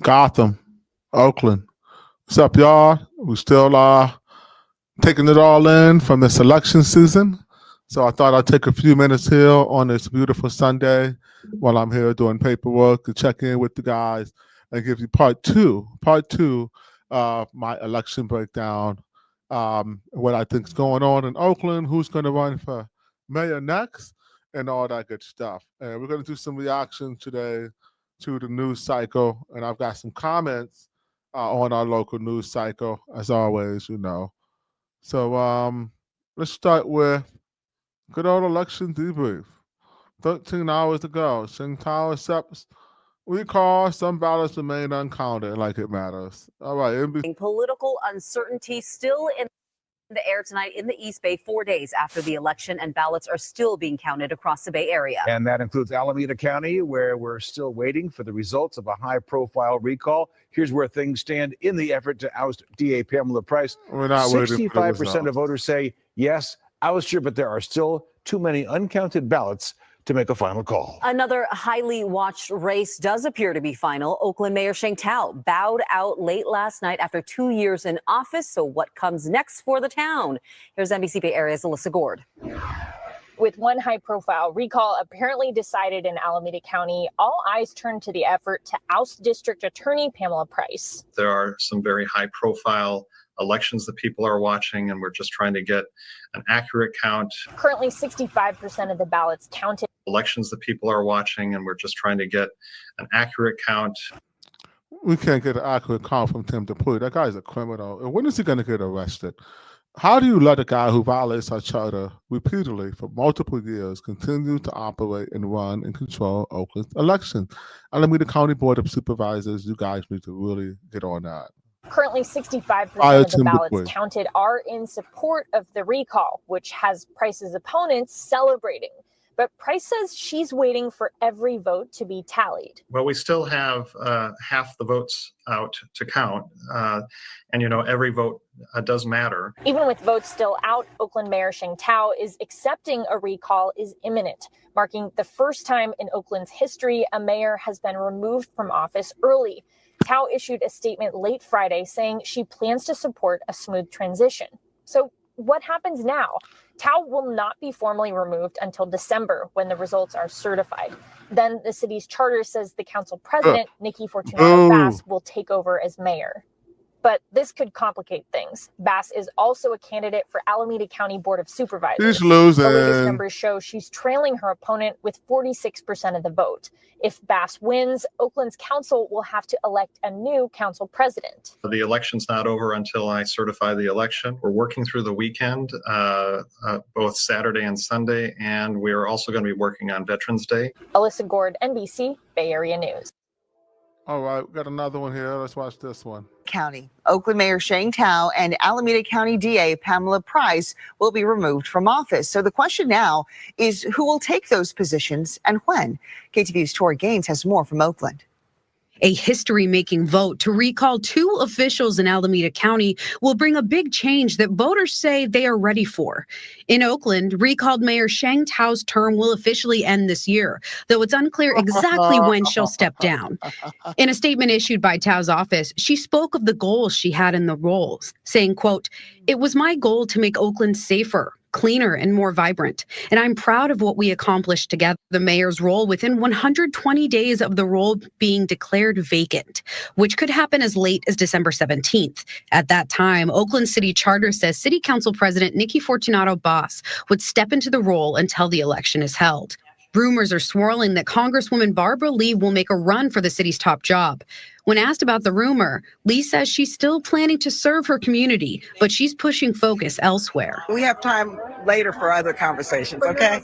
Gotham, Oakland. What's up, y'all? We still taking it all in from this election season. So I thought I'd take a few minutes here on this beautiful Sunday while I'm here doing paperwork to check in with the guys and give you part two of my election breakdown. What I think is going on in Oakland, who's going to run for mayor next, and all that good stuff. And we're going to do some reaction today to the news cycle, and I've got some comments on our local news cycle, as always, you know. So let's start with good old election debrief. 13 hours to go. Sheng Tao accepts recall. Some ballots remain uncounted, like it matters. All right. Political uncertainty still in the air tonight in the East Bay, 4 days after the election, and ballots are still being counted across the Bay Area. And that includes Alameda County, where we're still waiting for the results of a high-profile recall. Here's where things stand in the effort to oust DA Pamela Price. We're not 65% of voters say yes, ouster, but there are still too many uncounted ballots to make a final call. Another highly watched race does appear to be final. Oakland Mayor Sheng Tao bowed out late last night after 2 years in office. So what comes next for the town? Here's NBC Bay Area's Alyssa Gord. With one high-profile recall apparently decided in Alameda County, all eyes turn to the effort to oust District Attorney Pamela Price. There are some very high-profile elections that people are watching, and we're just trying to get an accurate count. Currently, 65% of the ballots counted. Elections that people are watching, and we're just trying to get an accurate count. We can't get an accurate count from Tim DePuy. That guy's a criminal. And when is he going to get arrested? How do you let a guy who violates our charter repeatedly for multiple years continue to operate and run and control Oakland's elections? Alameda County Board of Supervisors, you guys need to really get on that. Currently, 65% of the ballots counted are in support of the recall, which has Price's opponents celebrating. But Price says she's waiting for every vote to be tallied. Well, we still have half the votes out to count. And, you know, every vote does matter. Even with votes still out, Oakland Mayor Sheng Tao is accepting a recall is imminent, marking the first time in Oakland's history a mayor has been removed from office early. Tao issued a statement late Friday saying she plans to support a smooth transition. So what happens now? Tao will not be formally removed until December when the results are certified. Then the city's charter says the council president, Nikki Fortunato Bass, will take over as mayor. But this could complicate things. Bass is also a candidate for Alameda County Board of Supervisors. She's losing. The latest numbers show she's trailing her opponent with 46% of the vote. If Bass wins, Oakland's council will have to elect a new council president. The election's not over until I certify the election. We're working through the weekend, both Saturday and Sunday, and we're also going to be working on Veterans Day. Alyssa Gord, NBC, Bay Area News. All right, we got another one here. Let's watch this one. County. Oakland Mayor Sheng Tao and Alameda County DA Pamela Price will be removed from office. So the question now is who will take those positions and when? KTVU's Tori Gaines has more from Oakland. A history-making vote to recall 2 officials in Alameda County will bring a big change that voters say they are ready for. In Oakland, recalled Mayor Sheng Tao's term will officially end this year, though it's unclear exactly when she'll step down. In a statement issued by Tao's office, she spoke of the goals she had in the roles, saying, quote, "It was my goal to make Oakland safer, cleaner, and more vibrant. And I'm proud of what we accomplished together." The mayor's role within 120 days of the role being declared vacant, which could happen as late as December 17th. At that time, Oakland City Charter says City Council President Nikki Fortunato Bass would step into the role until the election is held. Rumors are swirling that Congresswoman Barbara Lee will make a run for the city's top job. When asked about the rumor, Lee says she's still planning to serve her community, but she's pushing focus elsewhere. We have time later for other conversations, okay?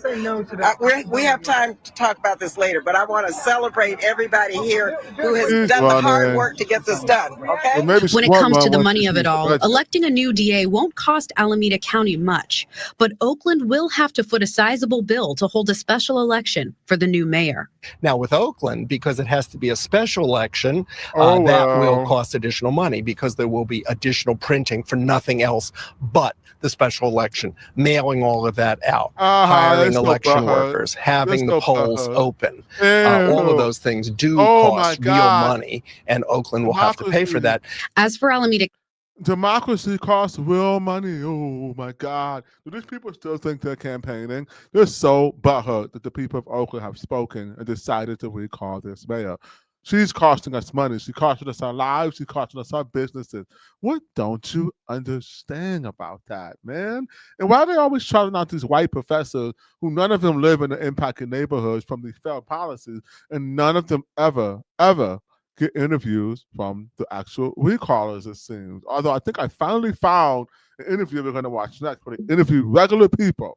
We have time to talk about this later, but I want to celebrate everybody here who has done the hard work to get this done, okay? When it comes to the money of it all, electing a new DA won't cost Alameda County much, but Oakland will have to foot a sizable bill to hold a special election for the new mayor. Now with Oakland, because it has to be a special election, Oh, that will well. cost additional money because there will be additional printing for nothing else but the special election, mailing all of that out, hiring It's so election butthurt. workers, They're having the so polls butthurt. open. All of Ew. those things do Oh my cost real God. money, and Oakland will have to pay for Democracy. that. As for Alameda Democracy costs real money. Oh my God. Do these people still think they're campaigning? They're so butthurt that the people of Oakland have spoken and decided to recall this mayor. She's costing us money. She's costing us our lives. She's costing us our businesses. What don't you understand about that, man? And why are they always trotting out these white professors who none of them live in the impacted neighborhoods from these failed policies, and none of them ever get interviews from the actual recallers, it seems. Although I think I finally found an interview we're going to watch next, where they interview regular people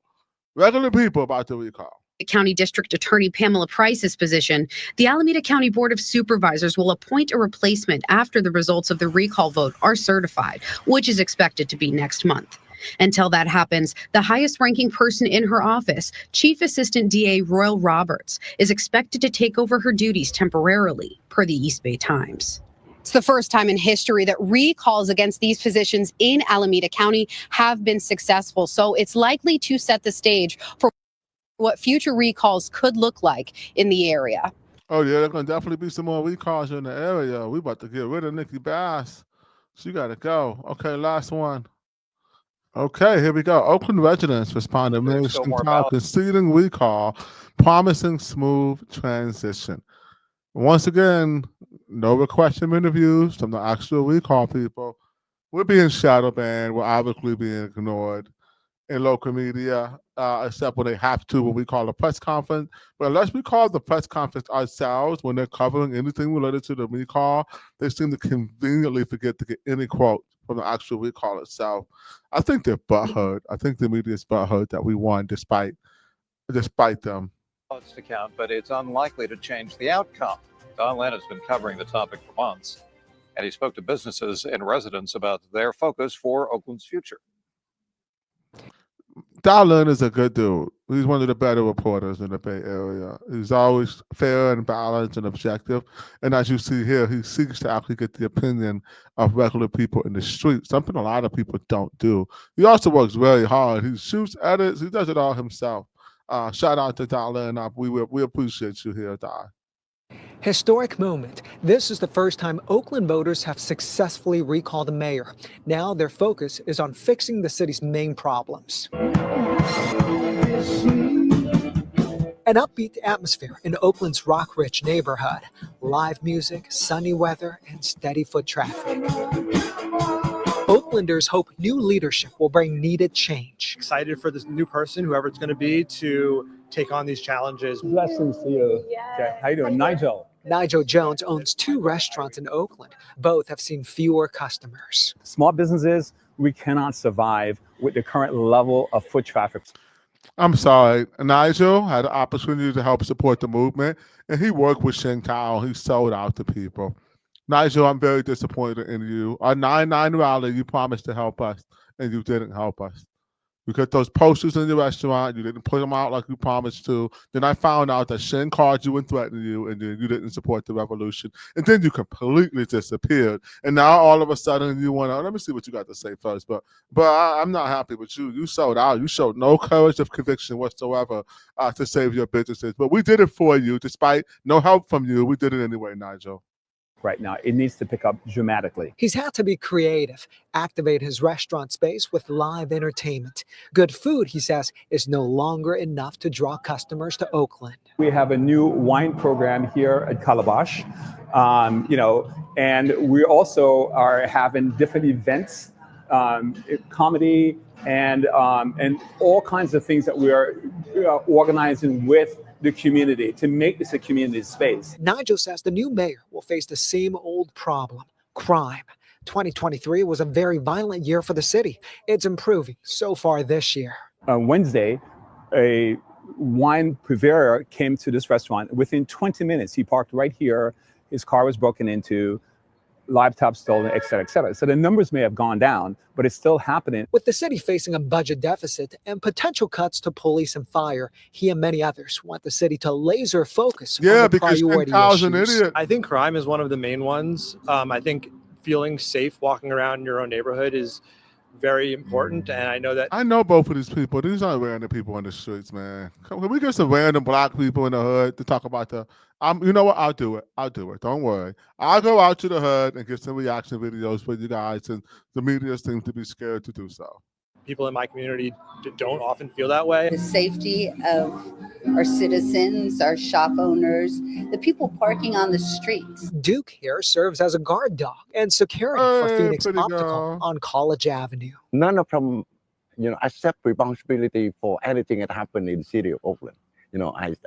about the recall. County District Attorney Pamela Price's position, the Alameda County Board of Supervisors will appoint a replacement after the results of the recall vote are certified, which is expected to be next month. Until that happens, the highest ranking person in her office, Chief Assistant DA Royal Roberts, is expected to take over her duties temporarily, per the East Bay Times. It's the first time in history that recalls against these positions in Alameda County have been successful, so it's likely to set the stage for what future recalls could look like in the area. Oh yeah, there's going to definitely be some more recalls in the area. We about to get rid of Nikki Bass. She got to go. Okay, last one. Okay, here we go. Oakland residents respond to Mayor Shintao conceding recall, promising smooth transition. Once again, no request of interviews from the actual recall people. We're being shadow banned. We're obviously being ignored in local media, except when they have to, when we call a press conference. But unless we call the press conference ourselves, when they're covering anything related to the recall, they seem to conveniently forget to get any quote from the actual recall itself. I think they're butthurt. I think the media's butthurt that we won despite them. Votes to count, but it's unlikely to change the outcome. Don Lynn has been covering the topic for months, and he spoke to businesses and residents about their focus for Oakland's future. Don is a good dude. He's one of the better reporters in the Bay Area. He's always fair and balanced and objective. And as you see here, he seeks to actually get the opinion of regular people in the street, something a lot of people don't do. He also works very hard. He shoots, edits, he does it all himself. Shout out to Don Lynn. We appreciate you here, Don. Historic moment. This is the first time Oakland voters have successfully recalled a mayor. Now their focus is on fixing the city's main problems. An upbeat atmosphere in Oakland's rock-rich neighborhood. Live music, sunny weather, and steady foot traffic. Oaklanders hope new leadership will bring needed change. Excited for this new person, whoever it's going to be, to take on these challenges. Blessings to you. Okay. How you doing? Nigel. Nigel Jones owns 2 restaurants in Oakland. Both have seen fewer customers. Small businesses, we cannot survive with the current level of foot traffic. I'm sorry. Nigel had the opportunity to help support the movement, and he worked with Shintao. He sold out to people. Nigel, I'm very disappointed in you. Our 9/9 rally, you promised to help us, and you didn't help us. You got those posters in your restaurant. You didn't put them out like you promised to. Then I found out that Shin called you and threatened you, and then you didn't support the revolution. And then you completely disappeared. And now all of a sudden you want to, let me see what you got to say first. But I'm not happy with you. You sold out. You showed no courage of conviction whatsoever to save your businesses. But we did it for you. Despite no help from you, we did it anyway, Nigel. Right now, it needs to pick up dramatically. He's had to be creative, activate his restaurant space with live entertainment. Good food, he says, is no longer enough to draw customers to Oakland. We have a new wine program here at Calabash, and we also are having different events, comedy, and all kinds of things that we are organizing with the community to make this a community space. Nigel says the new mayor will face the same old problem, crime. 2023 was a very violent year for the city. It's improving so far this year. On Wednesday, a wine purveyor came to this restaurant. Within 20 minutes, he parked right here. His car was broken into. laptops stolen, et cetera, et cetera. So the numbers may have gone down, but it's still happening. With the city facing a budget deficit and potential cuts to police and fire, he and many others want the city to laser focus on the priority an issues. idiot. I think crime is one of the main ones. I think feeling safe walking around in your own neighborhood is very important, and I know that. I know both of these people. These aren't random people on the streets, man. Can we get some random black people in the hood to talk about the? You know what? I'll do it. Don't worry. I'll go out to the hood and get some reaction videos for you guys, and the media seems to be scared to do so. People in my community don't often feel that way. The safety of our citizens, our shop owners, the people parking on the streets. Duke here serves as a guard dog and security for Phoenix Optical on College Avenue. None of them, accept responsibility for anything that happened in the city of Oakland.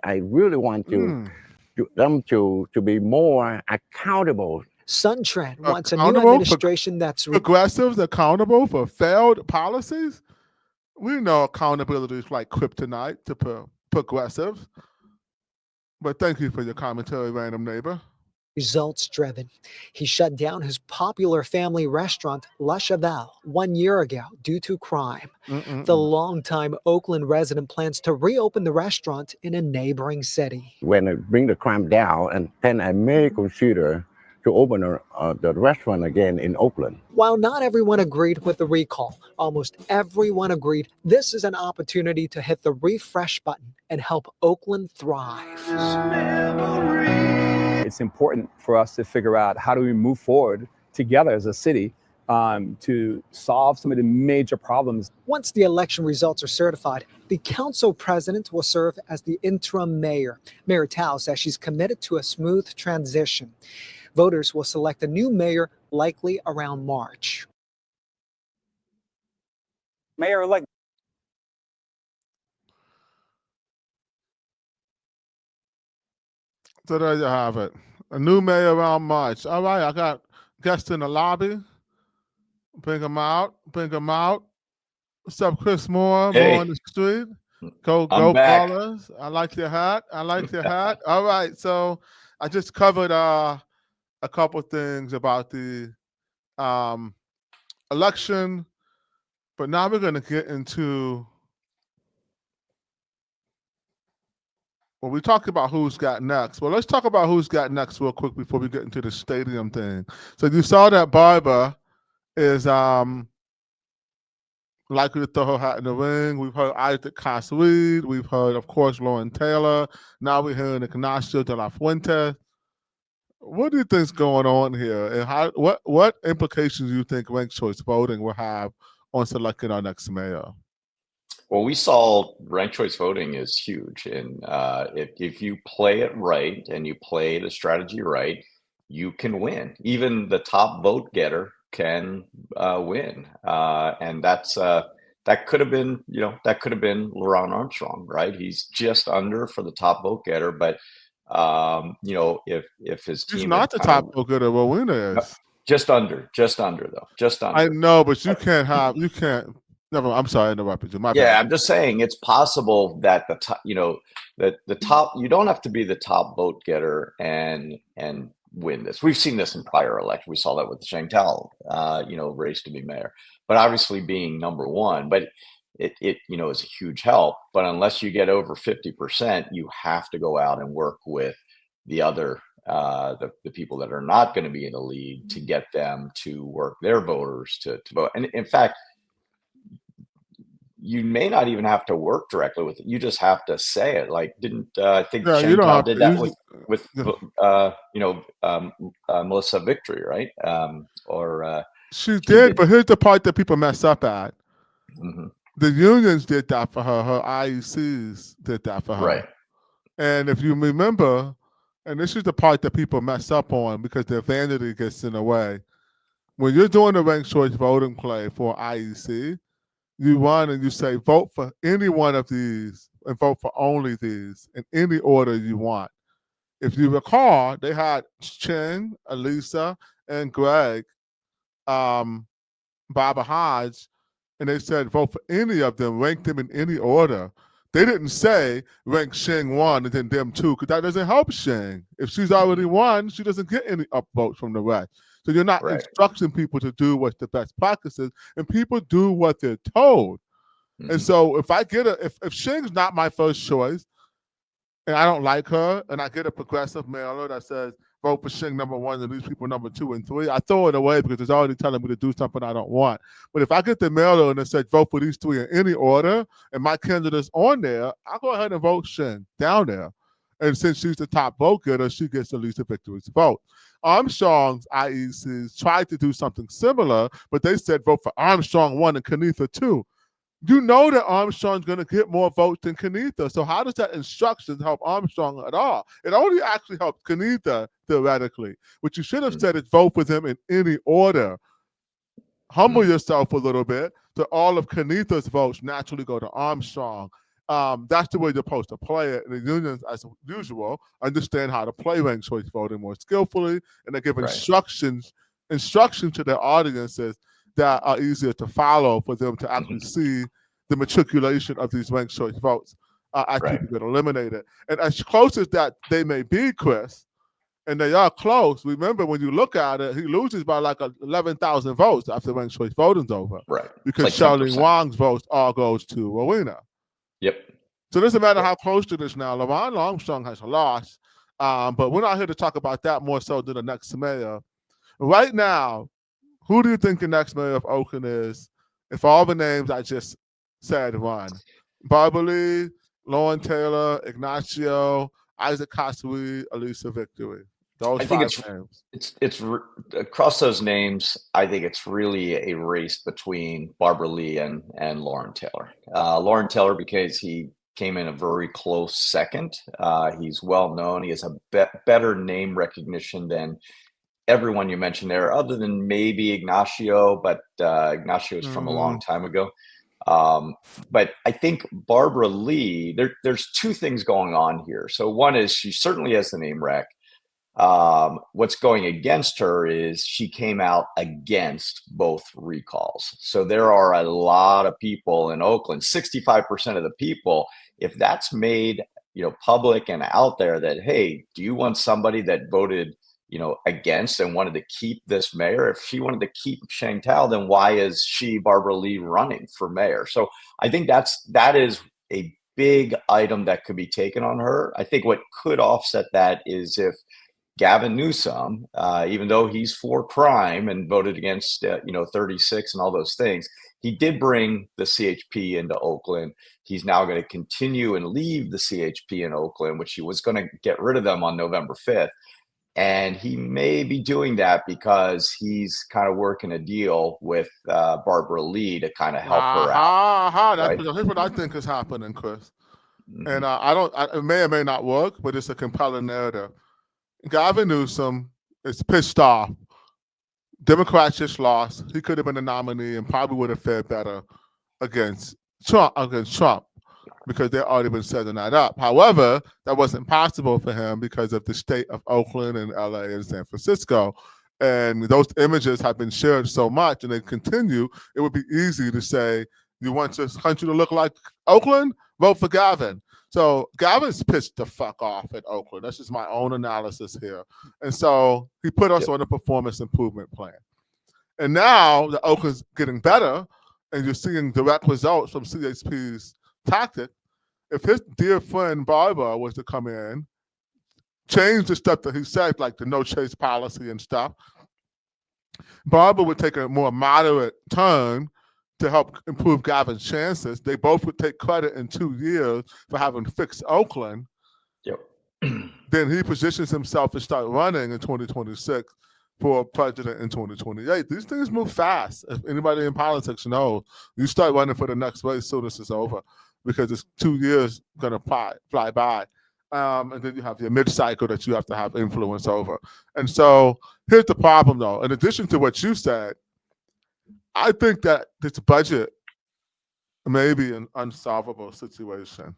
I really want them to be more accountable. SunTrend wants a new administration that's progressives accountable for failed policies. We know accountability is like kryptonite to progressives. But thank you for your commentary, random neighbor. Results driven. He shut down his popular family restaurant, La Chevelle, 1 year ago due to crime. The longtime Oakland resident plans to reopen the restaurant in a neighboring city. When I bring the crime down, and then I may consider to open the restaurant again in Oakland. While not everyone agreed with the recall, almost everyone agreed this is an opportunity to hit the refresh button and help Oakland thrive. It's important for us to figure out how do we move forward together as a city to solve some of the major problems. Once the election results are certified, the council president will serve as the interim mayor. Mayor Tao says she's committed to a smooth transition. Voters will select a new mayor likely around March. Mayor-elect. So there you have it. A new mayor around March. All right, I got guests in the lobby. Bring them out. What's up, Chris Moore? Hey. Moore on the street. Go back. Ballers. I like your hat. All right, so I just covered a couple things about the election, but now we're going to get into, well, we talked about who's got next. Well, let's talk about who's got next real quick before we get into the stadium thing. So you saw that Barbara is likely to throw her hat in the ring. We've heard Isaac Cass-Reed. We've heard, of course, Lauren Taylor. Now we're hearing Ignacio de la Fuente. What do you think's going on here, and what implications do you think ranked choice voting will have on selecting our next mayor? Well, we saw ranked choice voting is huge, and if you play it right and you play the strategy right, you can win. Even the top vote getter can win, and that could have been LaRon Armstrong, right? He's just under for the top vote getter, but if his team, he's not the top vote getter, well, winner is just under though, just under. I know, but you can't. Never. I'm sorry, I interrupted you. My bad. I'm just saying it's possible that the top, the top. You don't have to be the top vote getter and win this. We've seen this in prior elections. We saw that with the Shangtel, race to be mayor. But obviously, being number one, but it is a huge help. But unless you get over 50%, you have to go out and work with the other the people that are not going to be in the league to get them to work their voters to vote. And in fact, you may not even have to work directly with it. You just have to say it. Like, didn't I think Chantal did that with Melissa Victory, right? She did, but here's the part that people mess up at. Mm-hmm. The unions did that for her. Her IECs did that for her. Right. And if you remember, and this is the part that people mess up on because their vanity gets in the way. When you're doing a ranked choice voting play for IEC, you run and you say, vote for any one of these and vote for only these in any order you want. If you recall, they had Chen, Elisa, and Greg, Barbara Hodge, and they said vote for any of them, rank them in any order. They didn't say rank Shing 1 and then them 2, because that doesn't help Shing. If she's already won, she doesn't get any upvotes from the rest. So you're not instructing people to do what's the best practices, and people do what they're told. And so if I get if Shing's not my first choice, and I don't like her, and I get a progressive mailer that says vote for Shing number 1 and these people number 2 and 3, I throw it away because it's already telling me to do something I don't want. But if I get the mailer and it says vote for these 3 in any order, and my candidate's on there, I'll go ahead and vote Shing down there. And since she's the top vote getter, she gets the least victorious vote. Armstrong's IECs tried to do something similar, but they said vote for Armstrong 1 and Kenitha 2. You know that Armstrong's going to get more votes than Kenitha. So how does that instruction help Armstrong at all? It only actually helps Kenitha theoretically. What you should have said is vote for them in any order. Humble yourself a little bit, so all of Kenitha's votes naturally go to Armstrong. That's the way you're supposed to play it. And the unions, as usual, understand how to play ranked choice voting more skillfully, and they give instructions to their audiences that are easier to follow for them to actually see the matriculation of these ranked choice votes as people get eliminated. And as close as that they may be, Chris, and they are close, remember when you look at it, he loses by like 11,000 votes after ranked choice voting's over. Right. Because like Charlene Wong's votes all goes to Rowena. Yep. So it doesn't matter how close to this now. LaVon Armstrong has a loss, but we're not here to talk about that more so than the next mayor. Right now, who do you think the next mayor of Oakland is if all the names I just said run? Barbara Lee, Lauren Taylor, Ignacio, Isaac Kasui, Elisa Victory. Those 5 names. It's across those names, I think it's really a race between Barbara Lee and Lauren Taylor. Lauren Taylor, because he came in a very close second. He's well known. He has a better name recognition than everyone you mentioned there, other than maybe Ignacio, but Ignacio is from a long time ago. But I think Barbara Lee, there's 2 things going on here. So one is she certainly has the name rec. What's going against her is she came out against both recalls. So there are a lot of people in Oakland, 65% of the people, if that's made, public and out there that, hey, do you want somebody that voted against and wanted to keep this mayor? If she wanted to keep Shang Tao, then why is she, Barbara Lee, running for mayor? So I think that is a big item that could be taken on her. I think what could offset that is if Gavin Newsom, even though he's for crime and voted against 36 and all those things, he did bring the CHP into Oakland. He's now going to continue and leave the CHP in Oakland, which he was going to get rid of them on November 5th. And he may be doing that because he's kind of working a deal with Barbara Lee to kind of help her out. Here's what I think is happening, Chris. And it may or may not work, but it's a compelling narrative. Gavin Newsom is pissed off. Democrats just lost. He could have been a nominee and probably would have fared better against Trump because they've already been setting that up. However, that wasn't possible for him because of the state of Oakland and LA and San Francisco. And those images have been shared so much and they continue. It would be easy to say, you want this country to look like Oakland? Vote for Gavin. So Gavin's pissed the fuck off at Oakland. That's just my own analysis here. And so he put us on a performance improvement plan. And now the Oakland's getting better and you're seeing direct results from CHP's tactic. If his dear friend Barbara was to come in, change the stuff that he said, like the no chase policy and stuff, Barbara would take a more moderate turn to help improve Gavin's chances. They both would take credit in 2 years for having fixed Oakland. Yep. Then he positions himself to start running in 2026 for president in 2028. These things move fast. If anybody in politics knows, you start running for the next race as soon as it's over because it's 2 years going to fly by. And then you have your mid-cycle that you have to have influence over. And so here's the problem, though. In addition to what you said, I think that this budget may be an unsolvable situation.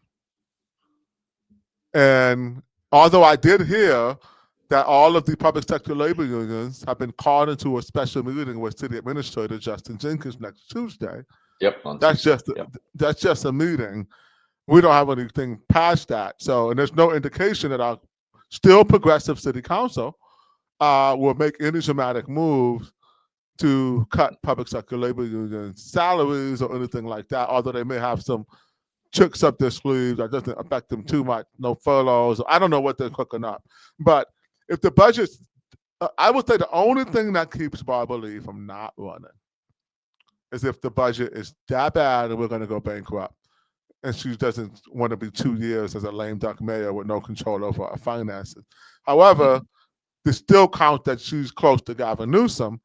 And although I did hear that all of the public sector labor unions have been called into a special meeting with City Administrator Justin Jenkins next Tuesday. Yep. That's just a meeting. We don't have anything past that. So, and there's no indication that our still progressive city council will make any dramatic moves to cut public sector labor union salaries or anything like that, although they may have some tricks up their sleeves that doesn't affect them too much, no furloughs. I don't know what they're cooking up. But if the budget, I would say the only thing that keeps Barbara Lee from not running is if the budget is that bad and we're going to go bankrupt. And she doesn't want to be 2 years as a lame duck mayor with no control over her finances. However, they still count that she's close to Gavin Newsom.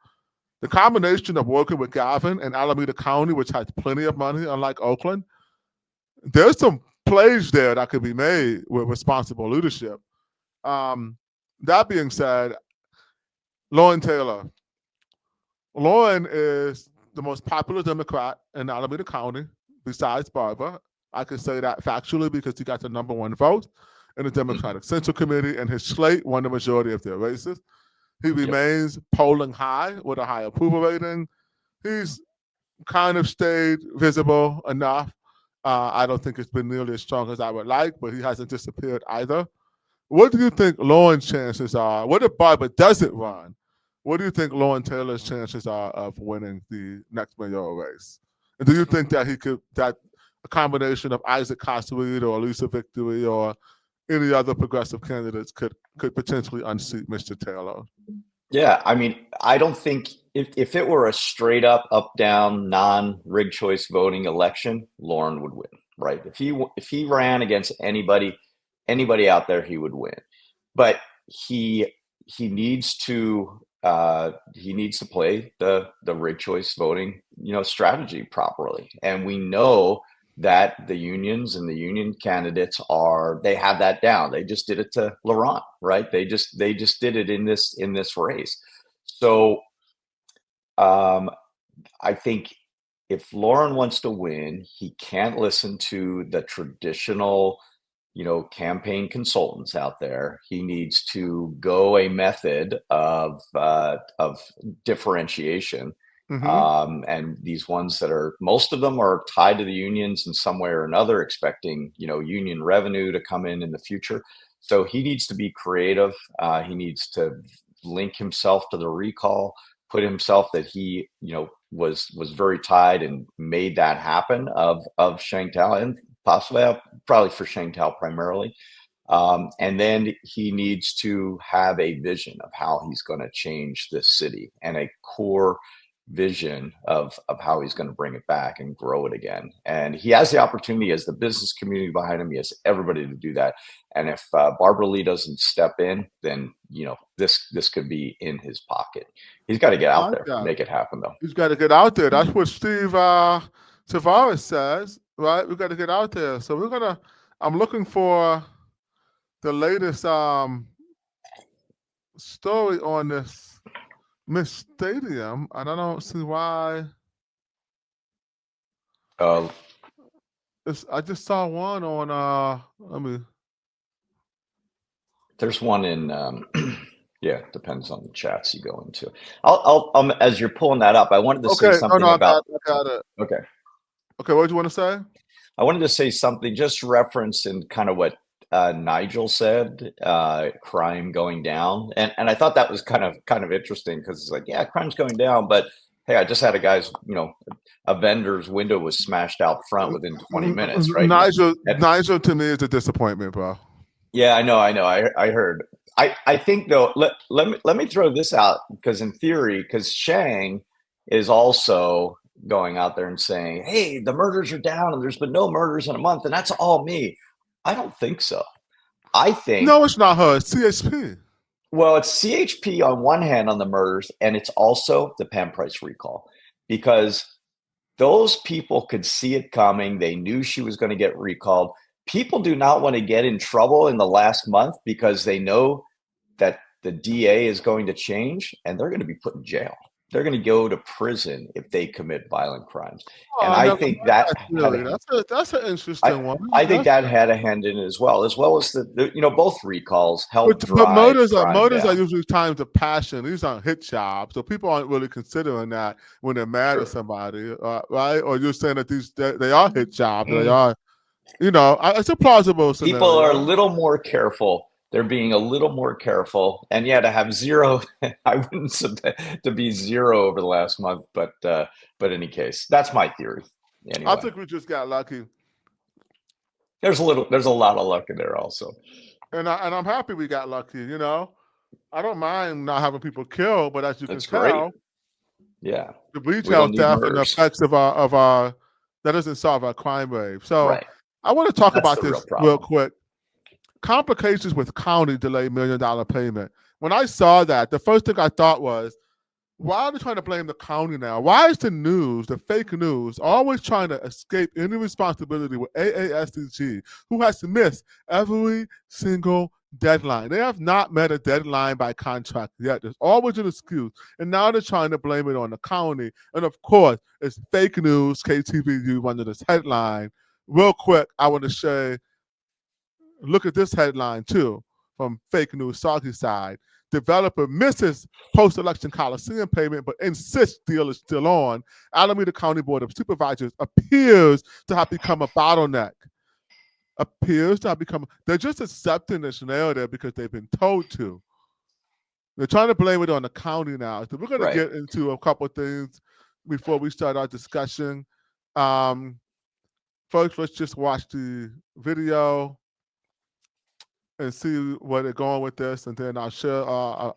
The combination of working with Gavin and Alameda County, which has plenty of money, unlike Oakland, there's some plays there that could be made with responsible leadership. That being said, Lauren Taylor. Lauren is the most popular Democrat in Alameda County, besides Barbara. I can say that factually because he got the #1 vote in the Democratic Central Committee, and his slate won the majority of their races. He remains polling high with a high approval rating. He's kind of stayed visible enough. I don't think it's been nearly as strong as I would like, but he hasn't disappeared either. What do you think Lauren's chances are? What if Barbara doesn't run? What do you think Lauren Taylor's chances are of winning the next mayoral race? And do you think that that a combination of Isaac Cosweed or Lisa Victory or any other progressive candidates could potentially unseat Mr. Taylor? Yeah, I mean, I don't think if it were a straight up, down, non-rigged choice voting election, Lauren would win, right? If he ran against anybody out there, he would win. But he needs to play the rigged choice voting, strategy properly. And we know that the unions and the union candidates they have that down. They just did it to Laurent, right? They just did it in this race. So I think if Lauren wants to win, he can't listen to the traditional, campaign consultants out there. He needs to go a method of differentiation. And these ones that most of them are tied to the unions in some way or another, expecting, union revenue to come in the future. So he needs to be creative. He needs to link himself to the recall, put himself that he, was very tied and made that happen of Shangtao, and possibly probably for Shangtao primarily. And then he needs to have a vision of how he's going to change this city and a core vision of how he's going to bring it back and grow it again. And he has the opportunity, as the business community behind him, he has everybody to do that. And if Barbara Lee doesn't step in, then this could be in his pocket. He's got to get out there, make it happen, though. He's got to get out there. That's what Steve Tavares says, right? We've got to get out there. So I'm looking for the latest story on this Miss Stadium, and I don't see why. I just saw one on. There's one in. Yeah, depends on the chats you go into. I'll as you're pulling that up, I wanted to say something about. I got it. Okay. Okay, what do you want to say? I wanted to say something, just referencing kind of what Nigel said, crime going down, and I thought that was kind of interesting, because it's like, yeah, crime's going down, but hey, I just had a guy's, a vendor's window was smashed out front within 20 minutes, right? Nigel to me is a disappointment, bro. Yeah, I know. I heard. I think though, let me throw this out, because in theory, because Shang is also going out there and saying, hey, the murders are down and there's been no murders in a month, and that's all me. I don't think so. I think no, it's not her. It's CHP. Well, it's CHP on one hand on the murders, and it's also the Pam Price recall, because those people could see it coming. They knew she was going to get recalled. People do not want to get in trouble in the last month because they know that the DA is going to change and they're going to be put in jail. They're going to go to prison if they commit violent crimes. And I think that's an interesting one. I think that had a hand in it as well as the both recalls helped drive. But murders are usually times of passion. These aren't hit jobs, so people aren't really considering that when they're mad at somebody, right? Or you're saying that they are hit jobs. They are. You know, it's a plausible scenario. People are a little more careful. They're being a little more careful. And yeah, to have zero, I wouldn't to be zero over the last month, but in any case, that's my theory. Anyway. I think we just got lucky. There's a lot of luck in there also. And I'm happy we got lucky, you know. I don't mind not having people killed, but as you can tell, yeah, the retail theft and the effects of our that doesn't solve our crime wave. So I want to talk about this real quick. Complications with county delay $1 million payment. When I saw that, the first thing I thought was, why are they trying to blame the county now? Why is the news, the fake news, always trying to escape any responsibility with AASEG, who has missed every single deadline? They have not met a deadline by contract yet. There's always an excuse. And now they're trying to blame it on the county. And of course, it's fake news, KTVU under this headline. Real quick, I want to say, look at this headline too, from fake news, Soggy Side. Developer misses post-election Coliseum payment, but insists deal is still on. Alameda County Board of Supervisors appears to have become a bottleneck. They're just accepting this narrative because they've been told to. They're trying to blame it on the county now. So we're going to get into a couple of things before we start our discussion. First, let's just watch the video and see where they're going with this, and then I'll share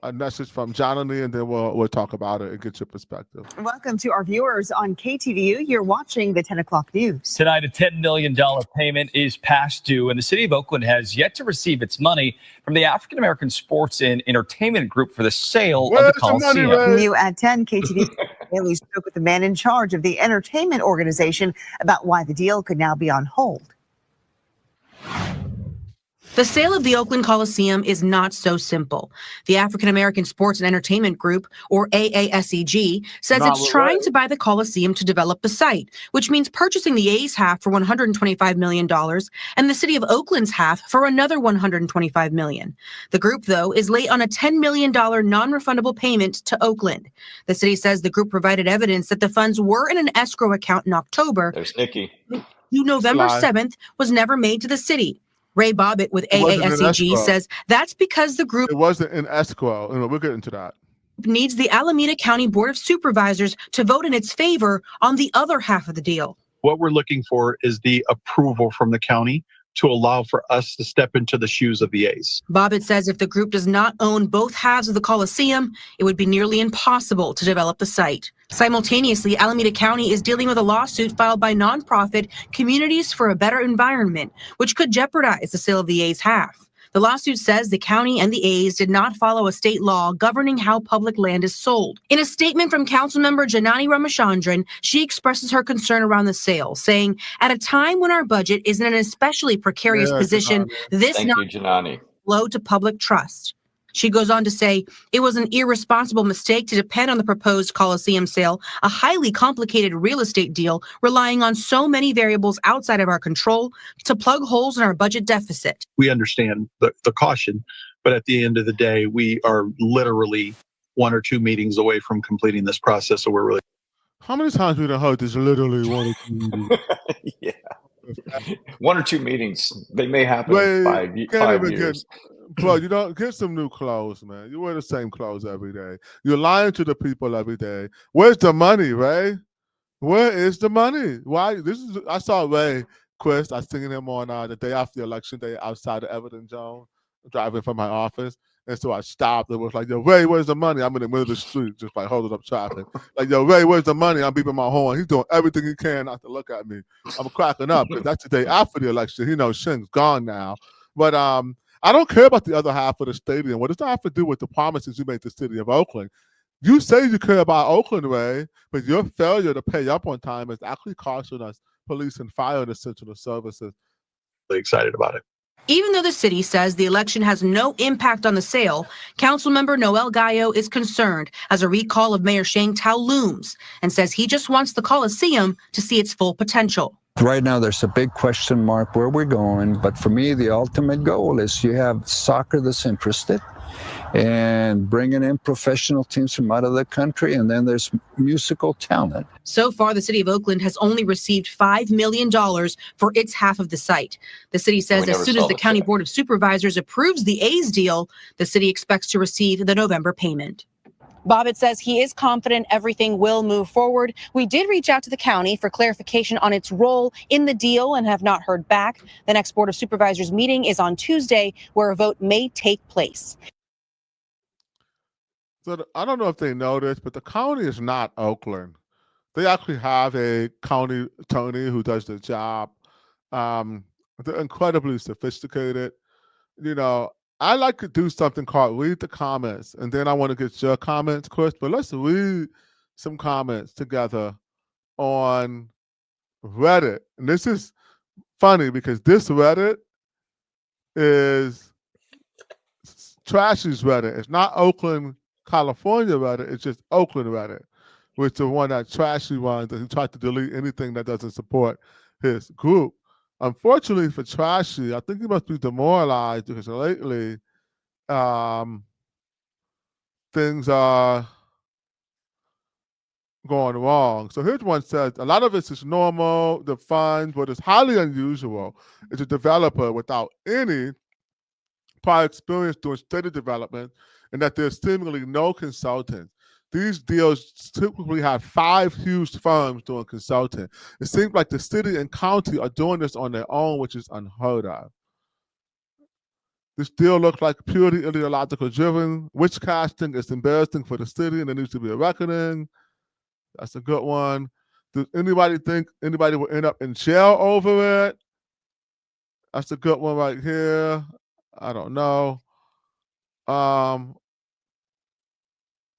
a message from Jonathan, and then we'll talk about it and get your perspective. Welcome to our viewers on KTVU. You're watching the 10 o'clock news. Tonight, a $10 million payment is past due, and the city of Oakland has yet to receive its money from the African American Sports and Entertainment Group for the sale of the Coliseum. New at 10, KTVU Haley spoke with the man in charge of the entertainment organization about why the deal could now be on hold. The sale of the Oakland Coliseum is not so simple. The African American Sports and Entertainment Group, or AASEG, says it's trying to buy the Coliseum to develop the site, which means purchasing the A's half for $125 million and the city of Oakland's half for another $125 million. The group, though, is late on a $10 million non-refundable payment to Oakland. The city says the group provided evidence that the funds were in an escrow account in October. There's Nikki. November 7th was never made to the city. Ray Bobbitt with AASEG says that's because the group... It wasn't in escrow, and we'll get into that. ...needs the Alameda County Board of Supervisors to vote in its favor on the other half of the deal. What we're looking for is the approval from the county to allow for us to step into the shoes of the A's. Bobbitt says if the group does not own both halves of the Coliseum, it would be nearly impossible to develop the site. Simultaneously, Alameda County is dealing with a lawsuit filed by nonprofit Communities for a Better Environment, which could jeopardize the sale of the A's half. The lawsuit says the county and the A's did not follow a state law governing how public land is sold. In a statement from Councilmember Janani Ramachandran, she expresses her concern around the sale, saying, at a time when our budget is in an especially precarious position, this Janani. Low to public trust. She goes on to say, it was an irresponsible mistake to depend on the proposed Coliseum sale, a highly complicated real estate deal relying on so many variables outside of our control to plug holes in our budget deficit. We understand the caution, but at the end of the day, we are literally 1 or 2 meetings away from completing this process. So we're really... How many times we done heard this literally 1 or 2 meetings? Yeah. 1 or 2 meetings. They may happen in 5 years. Bro, you don't get some new clothes, man. You wear the same clothes every day. You're lying to the people every day. Where's the money, Ray? Where is the money? Why? I saw Ray Quist. I was singing him on the day after the election day outside the Evidence Zone, driving from my office. And so I stopped and was like, yo, Ray, where's the money? I'm in the middle of the street, just like holding up traffic. Like, yo, Ray, where's the money? I'm beeping my horn. He's doing everything he can not to look at me. I'm cracking up because that's the day after the election. He knows Shing's gone now. But I don't care about the other half of the stadium. What does that have to do with the promises you made to the city of Oakland? You say you care about Oakland, Ray, but your failure to pay up on time is actually costing us police and fire and essential services. Really excited about it. Even though the city says the election has no impact on the sale, Councilmember Noel Gallo is concerned as a recall of Mayor Sheng Tao looms and says he just wants the Coliseum to see its full potential. Right now, there's a big question mark where we're going. But for me, the ultimate goal is you have soccer that's interested. and bringing in professional teams from out of the country. And then there's musical talent. So far, the city of Oakland has only received $5 million for its half of the site. The city says as soon as the County Board of Supervisors approves the A's deal, the city expects to receive the November payment. Bobbitt says he is confident everything will move forward. We did reach out to the county for clarification on its role in the deal and have not heard back. The next Board of Supervisors meeting is on Tuesday, where a vote may take place. So I don't know if they know this, but the county is not Oakland. They actually have a county attorney who does the job. They're incredibly sophisticated. You know, I like to do something called read the comments, and then I want to get your comments, Chris. But let's read some comments together on Reddit. And this is funny because this Reddit is Trashy's Reddit. It's not Oakland, California Reddit. It's just Oakland Reddit, which is the one that Trashy runs, and he tried to delete anything that doesn't support his group. Unfortunately for Trashy, I think he must be demoralized because lately things are going wrong. So here's one says, a lot of it is normal, the fun, but it's highly unusual. It's a developer without any prior experience doing steady development, and that there's seemingly no consultants. These deals typically have 5 huge firms doing consulting. It seems like the city and county are doing this on their own, which is unheard of. This deal looks like purely ideological driven. Witch casting is embarrassing for the city, and there needs to be a reckoning. That's a good one. Does anybody think anybody will end up in jail over it? That's a good one right here. I don't know.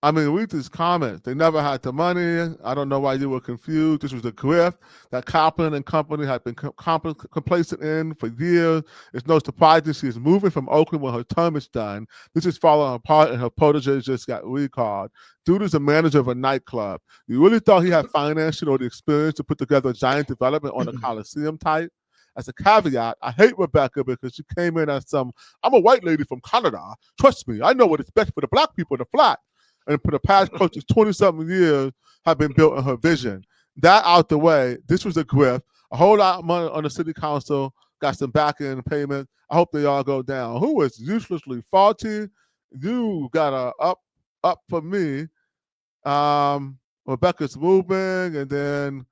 I mean, read these comments. They never had the money. I don't know why you were confused. This was a grift that Kaplan and company had been complacent in for years. It's no surprise that she is moving from Oakland when her term is done. This is falling apart, and her protege just got recalled. Dude is a manager of a nightclub. You really thought he had financial or the experience to put together a giant development on a coliseum type? As a caveat, I hate Rebecca because she came in as I'm a white lady from Canada. Trust me, I know what it's best for the black people in the flat. And for the past close to 20-something years have been built on her vision. That out the way, this was a grift. A whole lot of money on the city council, got some back-end payments. I hope they all go down. Who is uselessly faulty? You got a up for me. Rebecca's moving, and then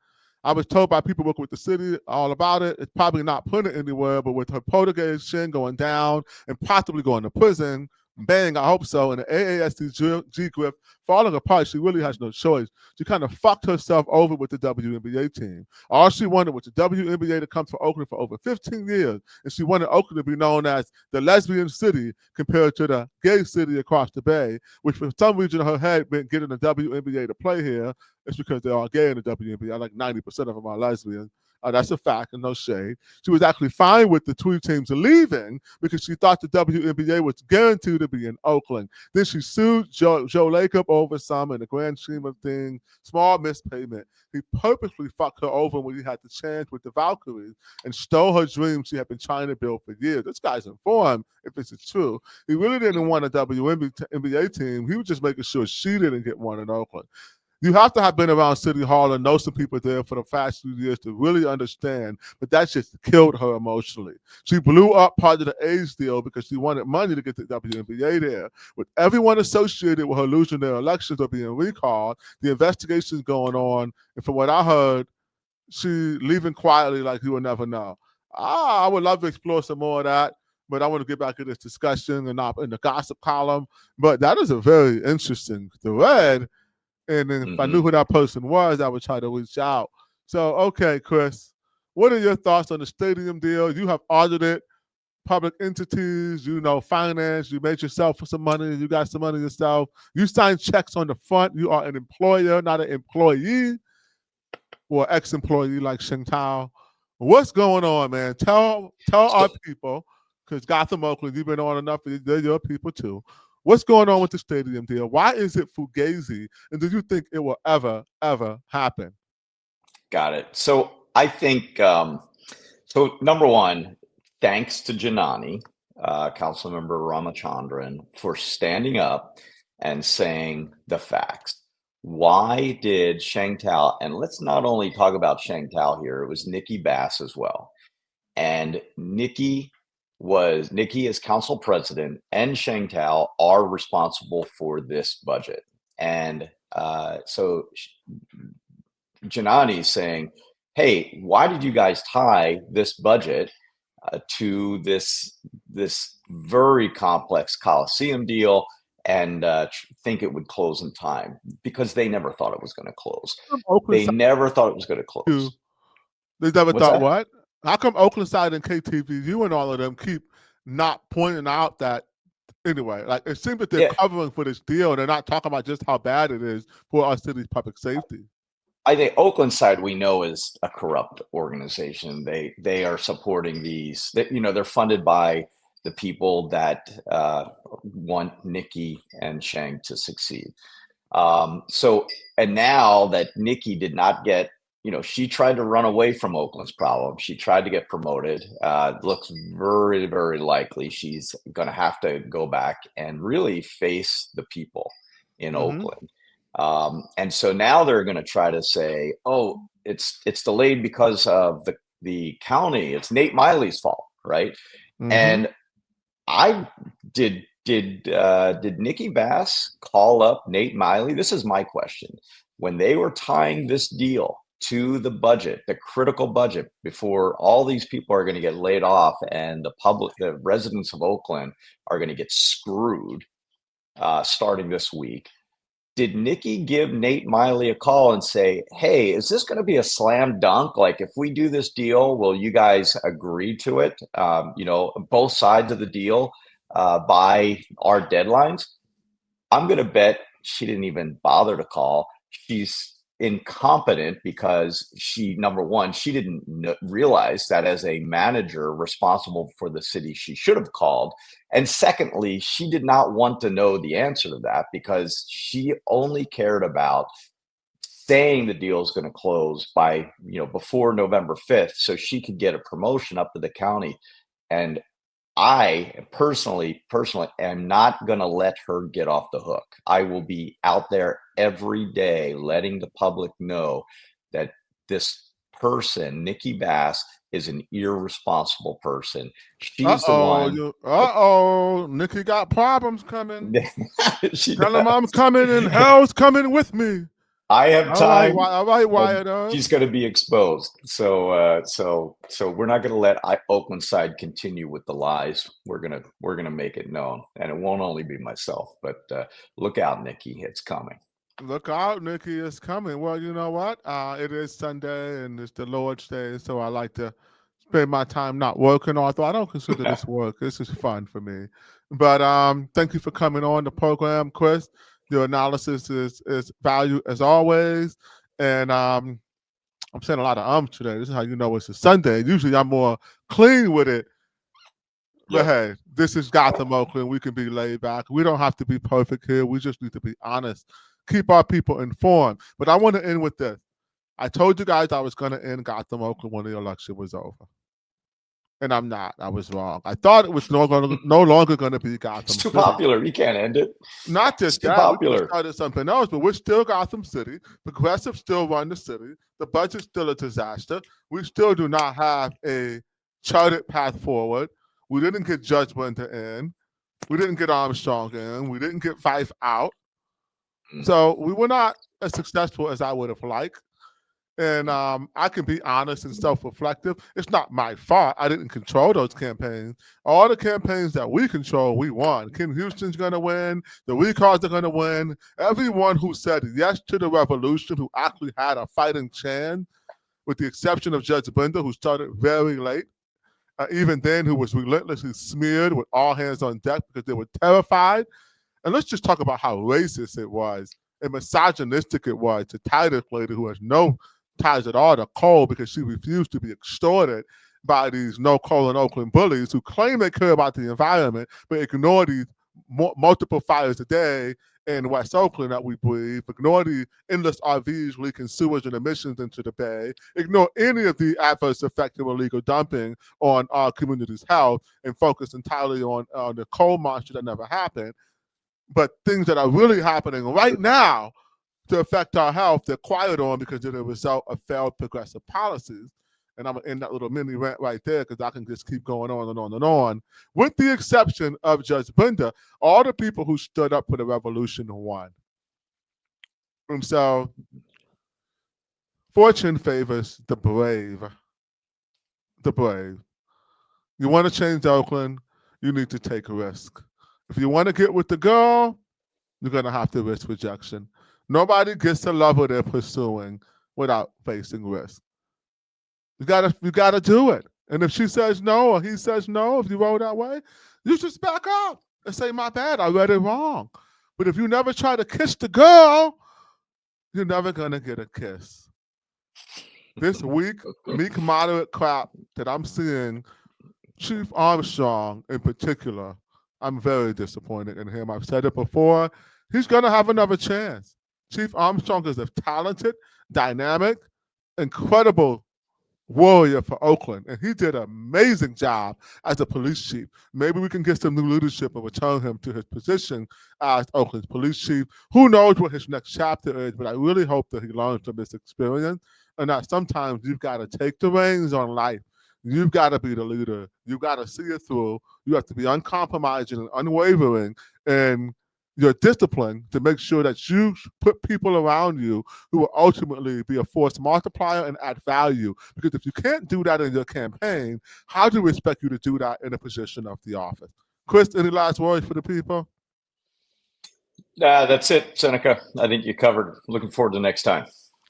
I was told by people working with the city all about it. It's probably not putting it anywhere, but with her protege Shin going down and possibly going to prison, bang, I hope so. And the AASEG grip falling apart, she really has no choice. She kind of fucked herself over with the WNBA team. All she wanted was the WNBA to come to Oakland for over 15 years. And she wanted Oakland to be known as the lesbian city compared to the gay city across the bay, which for some reason her head been getting the WNBA to play here. It's because they're all gay in the WNBA. Like 90% of them are lesbians. That's a fact and no shade. She was actually fine with the 2 teams leaving because she thought the WNBA was guaranteed to be in Oakland. Then she sued Joe Lacob over some in the grand scheme of things, small mispayment. He purposely fucked her over when he had the chance with the Valkyries and stole her dream she had been trying to build for years. This guy's informed if this is true. He really didn't want a WNBA team. He was just making sure she didn't get one in Oakland. You have to have been around City Hall and know some people there for the past few years to really understand, but that just killed her emotionally. She blew up part of the A's deal because she wanted money to get the WNBA there. With everyone associated with her losing their elections or being recalled, the investigation's going on, and from what I heard, she leaving quietly like you will never know. I would love to explore some more of that, but I want to get back to this discussion and not in the gossip column. But that is a very interesting thread. And then if I knew who that person was, I would try to reach out. So, okay, Chris, what are your thoughts on the stadium deal? You have audited public entities, you know, finance, you made yourself for some money, you got some money yourself. You signed checks on the front. You are an employer, not an employee or ex-employee like Sheng Tao. What's going on, man? Tell our people, because Gotham Oakland, you've been on enough, they're your people too. What's going on with the stadium deal? Why is it fugazi? And do you think it will ever happen? Got it. So I think, so number one, thanks to Janani Councilmember Ramachandran, for standing up and saying the facts. Why did Sheng Tao, and let's not only talk about Sheng Tao here, it was Nikki Bass as well. And Nikki as council president and Sheng Tao are responsible for this budget. And so Janani is saying, hey, why did you guys tie this budget to this very complex Coliseum deal and think it would close in time? Because they never thought it was going to close. They never thought it was going to close. They never What's thought that? what? How come Oakland side and KTVU and all of them keep not pointing out that anyway? Like it seems that they're covering for this deal. They're not talking about just how bad it is for our city's public safety. I think Oakland side we know is a corrupt organization. They are supporting these. They're funded by the people that want Nikki and Sheng to succeed. And now that Nikki did not get, she tried to run away from Oakland's problem. She tried to get promoted. Looks very, very likely she's going to have to go back and really face the people in Oakland. And so now they're going to try to say, oh, it's delayed because of the county. It's Nate Miley's fault, right? And did Nikki Bass call up Nate Miley? This is my question. When they were tying this deal to the budget, the critical budget, before all these people are going to get laid off and the residents of Oakland are going to get screwed starting this week, did Nikki give Nate Miley a call and say, hey, is this going to be a slam dunk? Like, if we do this deal, will you guys agree to it? Both sides of the deal by our deadlines? I'm going to bet she didn't even bother to call. She's incompetent because number one, she didn't realize that as a manager responsible for the city, she should have called. And secondly, she did not want to know the answer to that because she only cared about saying the deal is going to close by, before November 5th, so she could get a promotion up to the county. And I personally am not going to let her get off the hook. I will be out there every day letting the public know that this person, Nikki Bass, is an irresponsible person. She's the one. Nikki got problems coming. She Tell him I'm coming and hell's coming with me. I have time. All right, Wyatt. She's going to be exposed. So we're not going to let Oakland side continue with the lies. We're gonna make it known, and it won't only be myself. But look out, Nikki, it's coming. Look out, Nikki, it's coming. Well, you know what? It is Sunday and it's the Lord's Day, so I like to spend my time not working. Although I don't consider this work. This is fun for me. But thank you for coming on the program, Chris. Your analysis is valued as always. And I'm saying a lot of today. This is how you know it's a Sunday. Usually I'm more clean with it. But hey, this is Gotham Oakland. We can be laid back. We don't have to be perfect here. We just need to be honest. Keep our people informed. But I want to end with this. I told you guys I was going to end Gotham Oakland when the election was over. And I'm not. I was wrong. I thought it was no longer going to be Gotham It's too City. popular. You can't end it. Not just It's too that. popular. We started something else, but we're still Gotham City. Progressives still run the city. The budget's still a disaster. We still do not have a charted path forward. We didn't get Judge Winter in. We didn't get Armstrong in. We didn't get Fife out. So we were not as successful as I would have liked. And I can be honest and self-reflective. It's not my fault. I didn't control those campaigns. All the campaigns that we control, we won. Ken Houston's going to win. The recalls are going to win. Everyone who said yes to the revolution, who actually had a fighting chance, with the exception of Judge Bender, who started very late, even then who was relentlessly smeared with all hands on deck because they were terrified. And let's just talk about how racist it was and misogynistic it was to Titus lady who has no ties at all to coal because she refused to be extorted by these no-coal in Oakland bullies who claim they care about the environment but ignore these multiple fires a day in West Oakland that we breathe, ignore the endless RVs leaking sewage and emissions into the bay, ignore any of the adverse effects of illegal dumping on our community's health, and focus entirely on the coal monster that never happened. But things that are really happening right now to affect our health, they're quiet on because they're the result of failed progressive policies. And I'm going to end that little mini rant right there because I can just keep going on and on and on. With the exception of Judge Brenda, all the people who stood up for the revolution won. And so, fortune favors the brave. The brave. You want to change Oakland, you need to take a risk. If you want to get with the girl, you're going to have to risk rejection. Nobody gets to love who they're pursuing without facing risk. You gotta do it. And if she says no or he says no, if you roll that way, you just back up and say, my bad, I read it wrong. But if you never try to kiss the girl, you're never gonna get a kiss. This weak, meek, moderate crap that I'm seeing, Chief Armstrong in particular, I'm very disappointed in him. I've said it before. He's gonna have another chance. Chief Armstrong is a talented, dynamic, incredible warrior for Oakland, and he did an amazing job as a police chief. Maybe we can get some new leadership and return him to his position as Oakland's police chief. Who knows what his next chapter is, but I really hope that he learns from this experience and that sometimes you've got to take the reins on life. You've got to be the leader. You've got to see it through. You have to be uncompromising and unwavering in your discipline to make sure that you put people around you who will ultimately be a force multiplier and add value. Because if you can't do that in your campaign, how do we expect you to do that in a position of the office? Chris, any last words for the people? That's it, Seneca. I think you covered. Looking forward to next time.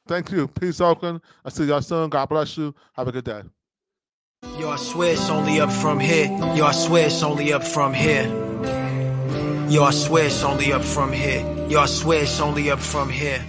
Thank you. Peace, Oakland. I see y'all soon. God bless you. Have a good day. Yo, I swear it's only up from here. Yo, I swear it's only up from here. Yo, I swear it's only up from here. Yo, I swear it's only up from here.